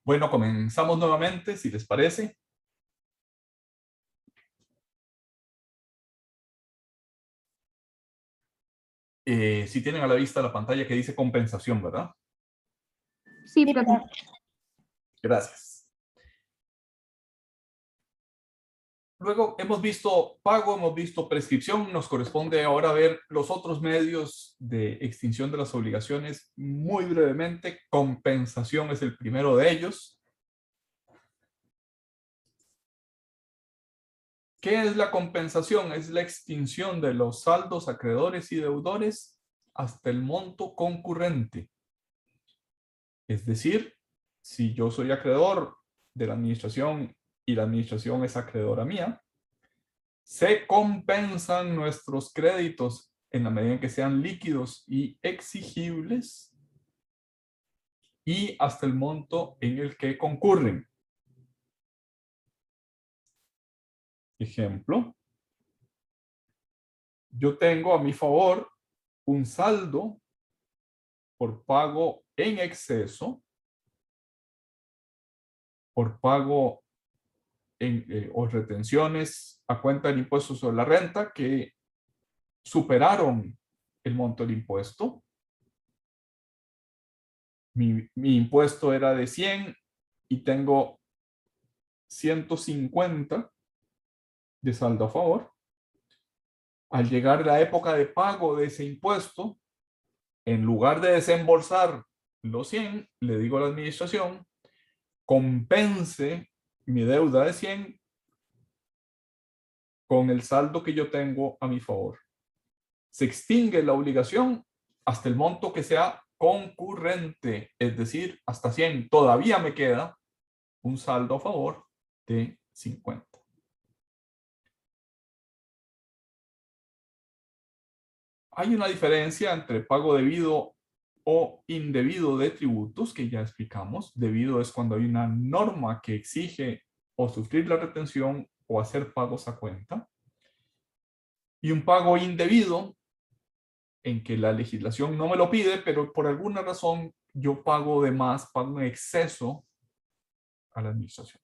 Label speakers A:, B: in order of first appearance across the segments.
A: Bueno, comenzamos nuevamente, si les parece. Si tienen a la vista la pantalla que dice compensación, ¿verdad?
B: Sí, profe.
A: Gracias. Luego hemos visto pago, hemos visto prescripción. Nos corresponde ahora ver los otros medios de extinción de las obligaciones muy brevemente. Compensación es el primero de ellos. ¿Qué es la compensación? Es la extinción de los saldos acreedores y deudores hasta el monto concurrente. Es decir, si yo soy acreedor de la administración y la administración es acreedora mía, se compensan nuestros créditos en la medida en que sean líquidos y exigibles y hasta el monto en el que concurren. Ejemplo, yo tengo a mi favor un saldo por pago en exceso, por pago o retenciones a cuenta del impuesto sobre la renta que superaron el monto del impuesto. Mi impuesto era de 100 y tengo 150 de saldo a favor. Al llegar la época de pago de ese impuesto, en lugar de desembolsar los 100, le digo a la administración, compense mi deuda de 100 con el saldo que yo tengo a mi favor. Se extingue la obligación hasta el monto que sea concurrente, es decir, hasta 100. Todavía me queda un saldo a favor de 50. Hay una diferencia entre pago debido o indebido de tributos que ya explicamos. Debido es cuando hay una norma que exige o sufrir la retención o hacer pagos a cuenta. Y un pago indebido en que la legislación no me lo pide, pero por alguna razón yo pago de más, pago en exceso a la administración.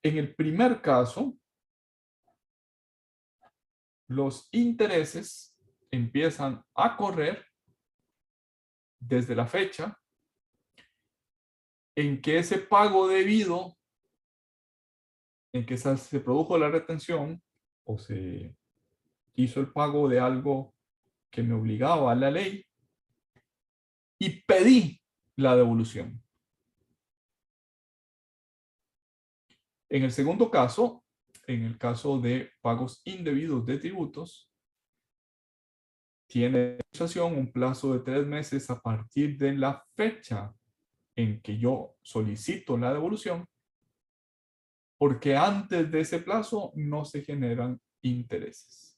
A: En el primer caso, los intereses empiezan a correr desde la fecha en que ese pago debido, en que se produjo la retención o se hizo el pago de algo que me obligaba a la ley y pedí la devolución. En el segundo caso, en el caso de pagos indebidos de tributos, tiene la administración un plazo de 3 meses a partir de la fecha en que yo solicito la devolución, porque antes de ese plazo no se generan intereses.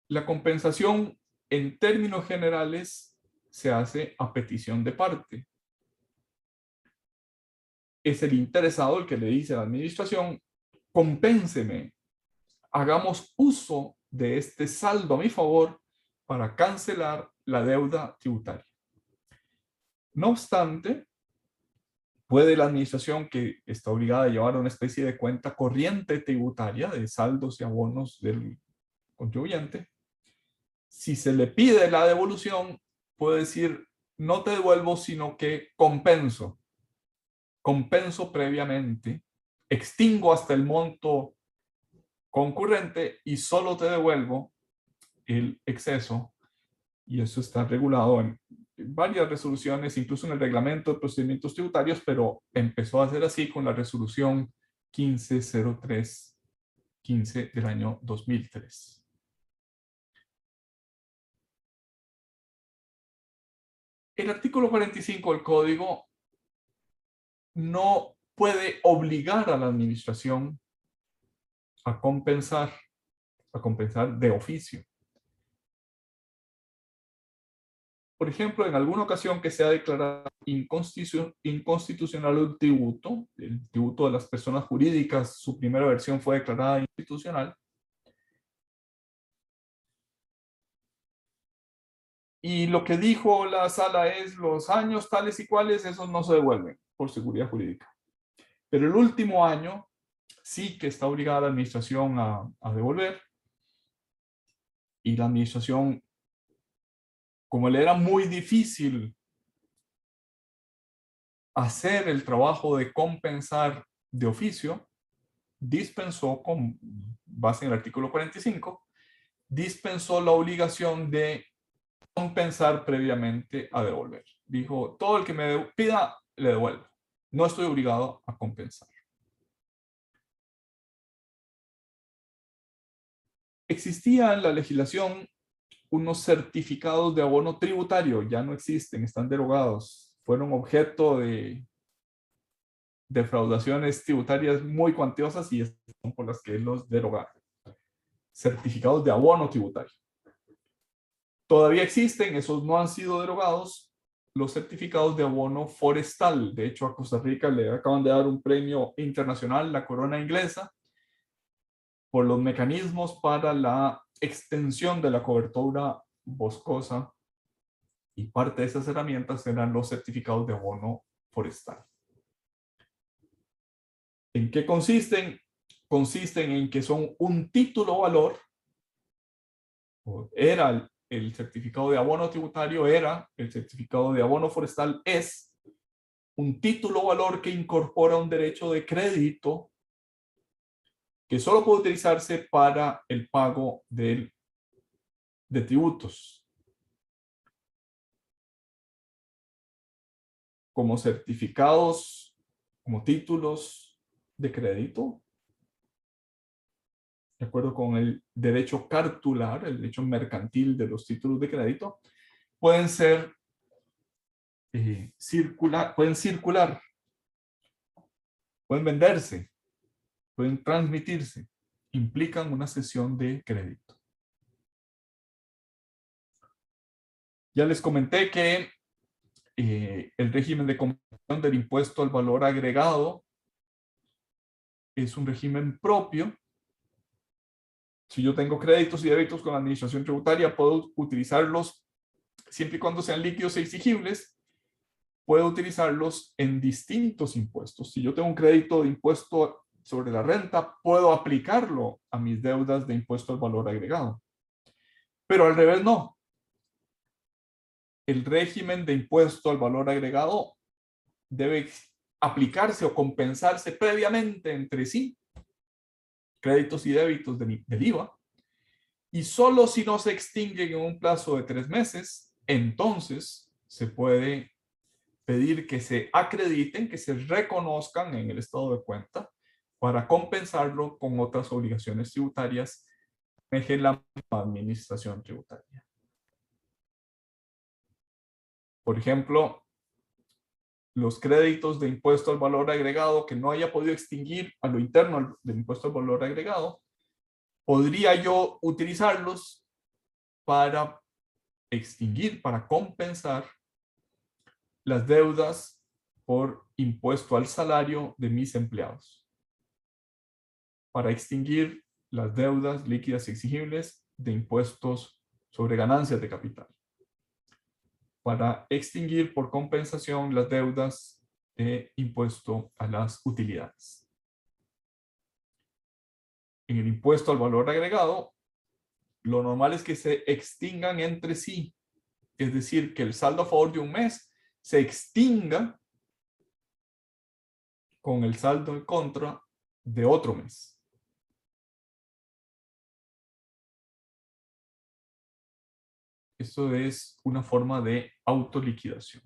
A: La compensación en términos generales se hace a petición de parte. Es el interesado el que le dice a la administración, compénseme, hagamos uso de este saldo a mi favor para cancelar la deuda tributaria. No obstante, puede la administración, que está obligada a llevar una especie de cuenta corriente tributaria de saldos y abonos del contribuyente, si se le pide la devolución, puede decir, no te devuelvo, sino que compenso. Compenso previamente, extingo hasta el monto concurrente y solo te devuelvo el exceso. Y eso está regulado en varias resoluciones, incluso en el reglamento de procedimientos tributarios, pero empezó a ser así con la resolución 1503-15 del año 2003. El artículo 45 del Código no puede obligar a la administración a compensar de oficio. Por ejemplo, en alguna ocasión que se ha declarado inconstitucional el tributo de las personas jurídicas, su primera versión fue declarada inconstitucional. Y lo que dijo la sala es los años tales y cuales, esos no se devuelven por seguridad jurídica. Pero el último año sí que está obligada la administración a devolver. Y la administración, como le era muy difícil hacer el trabajo de compensar de oficio, dispensó, con base en el artículo 45, dispensó la obligación de compensar previamente a devolver. Dijo, todo el que me pida, le devuelvo. No estoy obligado a compensar. Existía en la legislación unos certificados de abono tributario, ya no existen, están derogados. Fueron objeto de defraudaciones tributarias muy cuantiosas y son por las que los derogaron. Certificados de abono tributario. Todavía existen, esos no han sido derogados, los certificados de abono forestal. De hecho, a Costa Rica le acaban de dar un premio internacional, la corona inglesa, por los mecanismos para la extensión de la cobertura boscosa, y parte de esas herramientas eran los certificados de abono forestal. ¿En qué consisten? Consisten en que son un título o valor, era el certificado de abono tributario, era el certificado de abono forestal, es un título o valor que incorpora un derecho de crédito que solo puede utilizarse para el pago de tributos, como certificados, como títulos de crédito, de acuerdo con el derecho cartular, el derecho mercantil de los títulos de crédito, pueden ser pueden circular, pueden venderse, pueden transmitirse, implican una cesión de crédito. Ya les comenté que el régimen de compensación del impuesto al valor agregado es un régimen propio. Si yo tengo créditos y débitos con la administración tributaria, puedo utilizarlos siempre y cuando sean líquidos e exigibles. Puedo utilizarlos en distintos impuestos. Si yo tengo un crédito de impuesto sobre la renta, puedo aplicarlo a mis deudas de impuesto al valor agregado. Pero al revés no. El régimen de impuesto al valor agregado debe aplicarse o compensarse previamente entre sí, créditos y débitos del IVA, y solo si no se extinguen en un plazo de 3 meses, entonces se puede pedir que se acrediten, que se reconozcan en el estado de cuenta para compensarlo con otras obligaciones tributarias en la administración tributaria. Por ejemplo, los créditos de impuesto al valor agregado que no haya podido extinguir a lo interno del impuesto al valor agregado, podría yo utilizarlos para extinguir, para compensar las deudas por impuesto al salario de mis empleados, para extinguir las deudas líquidas exigibles de impuestos sobre ganancias de capital, para extinguir por compensación las deudas de impuesto a las utilidades. En el impuesto al valor agregado, lo normal es que se extingan entre sí, es decir, que el saldo a favor de un mes se extinga con el saldo en contra de otro mes. Esto es una forma de autoliquidación.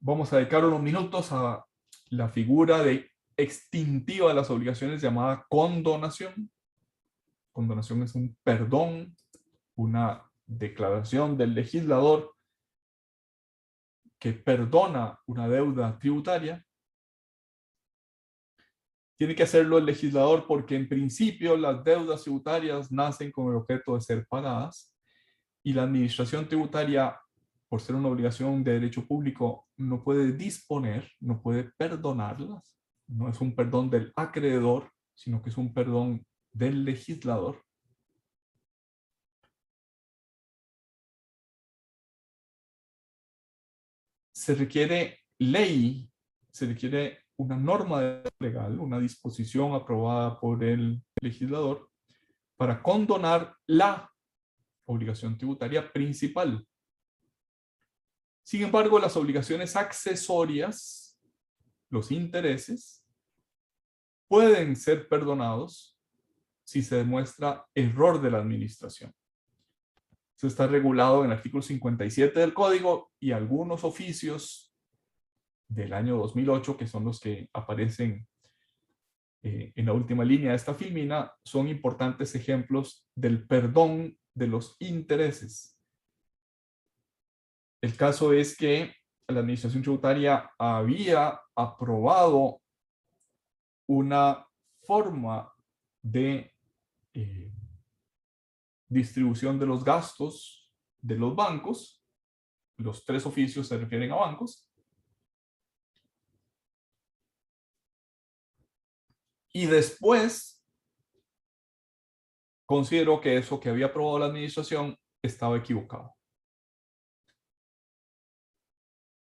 A: Vamos a dedicar unos minutos a la figura de extintiva de las obligaciones llamada condonación. Condonación es un perdón, una declaración del legislador que perdona una deuda tributaria. Tiene que hacerlo el legislador porque en principio las deudas tributarias nacen con el objeto de ser pagadas y la administración tributaria, por ser una obligación de derecho público, no puede disponer, no puede perdonarlas. No es un perdón del acreedor, sino que es un perdón del legislador. se requiere ley, se requiere una norma legal, una disposición aprobada por el legislador para condonar la obligación tributaria principal. Sin embargo, las obligaciones accesorias, los intereses, pueden ser perdonados si se demuestra error de la administración. Eso está regulado en el artículo 57 del Código y algunos oficios del año 2008, que son los que aparecen en la última línea de esta filmina, son importantes ejemplos del perdón de los intereses. El caso es que la administración tributaria había aprobado una forma de distribución de los gastos de los bancos. Los 3 oficios se refieren a bancos. Y después consideró que eso que había aprobado la administración estaba equivocado.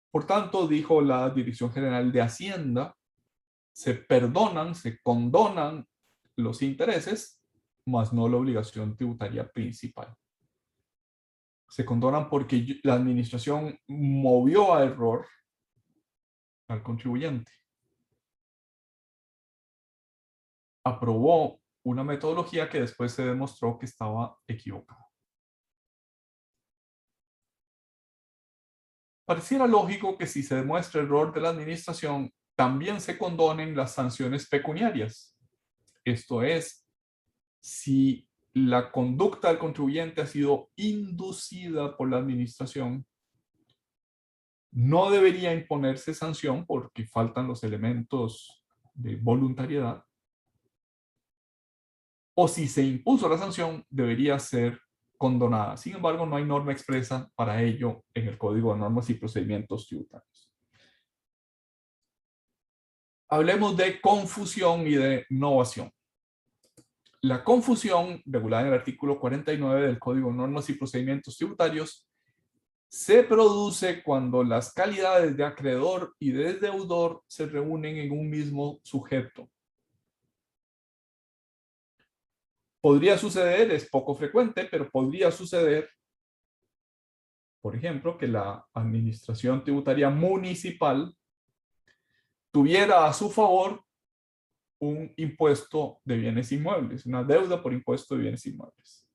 A: Por tanto, dijo la Dirección General de Hacienda, se perdonan, se condonan los intereses, más no la obligación tributaria principal. Se condonan porque la administración movió a error al contribuyente. Aprobó una metodología que después se demostró que estaba equivocada. Pareciera lógico que si se demuestra error de la administración, también se condonen las sanciones pecuniarias. Esto es, si la conducta del contribuyente ha sido inducida por la administración, no debería imponerse sanción porque faltan los elementos de voluntariedad. O si se impuso la sanción, debería ser condonada. Sin embargo, no hay norma expresa para ello en el Código de Normas y Procedimientos Tributarios. Hablemos de confusión y de novación. La confusión, regulada en el artículo 49 del Código de Normas y Procedimientos Tributarios, se produce cuando las calidades de acreedor y de deudor se reúnen en un mismo sujeto. Podría suceder, es poco frecuente, pero podría suceder, por ejemplo, que la administración tributaria municipal tuviera a su favor un impuesto de bienes inmuebles, una deuda por impuesto de bienes inmuebles.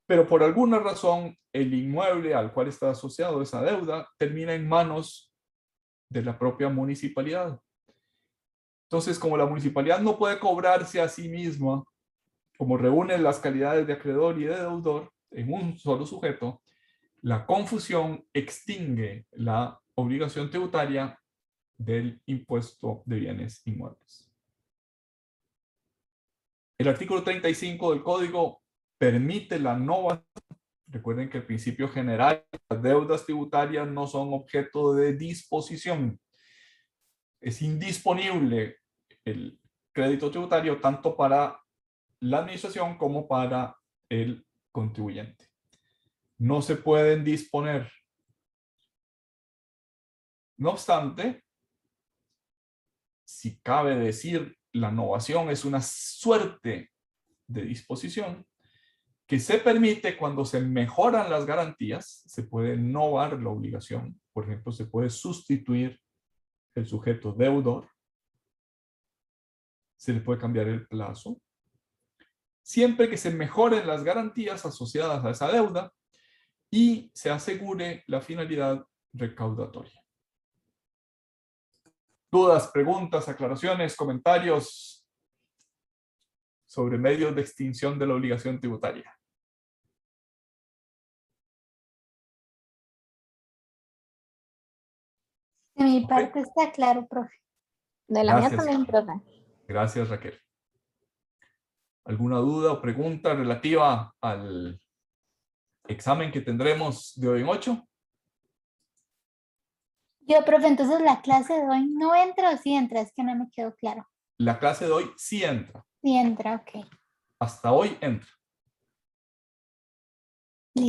A: Pero por alguna razón, el inmueble al cual está asociado esa deuda termina en manos de la propia municipalidad. Entonces, como la municipalidad no puede cobrarse a sí misma, como reúne las calidades de acreedor y de deudor en un solo sujeto, la confusión extingue la obligación tributaria del impuesto de bienes inmuebles. El artículo 35 del Código permite la novación. Recuerden que el principio general, las deudas tributarias no son objeto de disposición. Es indisponible el crédito tributario tanto para la administración como para el contribuyente. No se pueden disponer. No obstante, si cabe decir, la novación es una suerte de disposición que se permite cuando se mejoran las garantías. Se puede novar la obligación. Por ejemplo, se puede sustituir el sujeto deudor. Se le puede cambiar el plazo. Siempre que se mejoren las garantías asociadas a esa deuda y se asegure la finalidad recaudatoria. ¿Dudas, preguntas, aclaraciones, comentarios sobre medios de extinción de la obligación tributaria?
C: De mi parte está claro, profe. De la mía también, profe.
A: Gracias, Raquel. ¿Alguna duda o pregunta relativa al examen que tendremos de hoy en 8?
C: Yo, profe, entonces la clase de hoy no entra o sí entra, es que no me quedó claro.
A: La clase de hoy sí entra.
C: Sí entra, ok.
A: Hasta hoy entra.